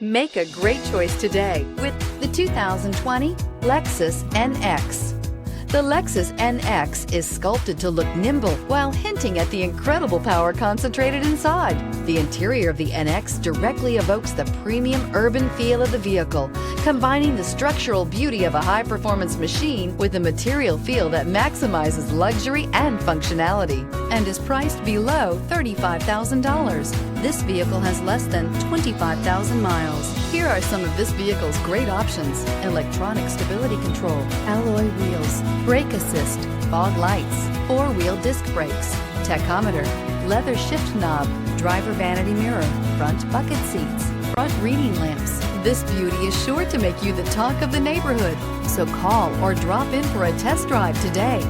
Make a great choice today with the 2020 Lexus NX. The Lexus NX is sculpted to look nimble while hinting at the incredible power concentrated inside. The interior of the NX directly evokes the premium urban feel of the vehicle, combining the structural beauty of a high-performance machine with a material feel that maximizes luxury and functionality, and is priced below $35,000. This vehicle has less than 25,000 miles. Here are some of this vehicle's great options: electronic stability control, alloy wheels, brake assist, fog lights, four-wheel disc brakes, tachometer, leather shift knob, driver vanity mirror, front bucket seats, front reading lamps. This beauty is sure to make you the talk of the neighborhood. So call or drop in for a test drive today.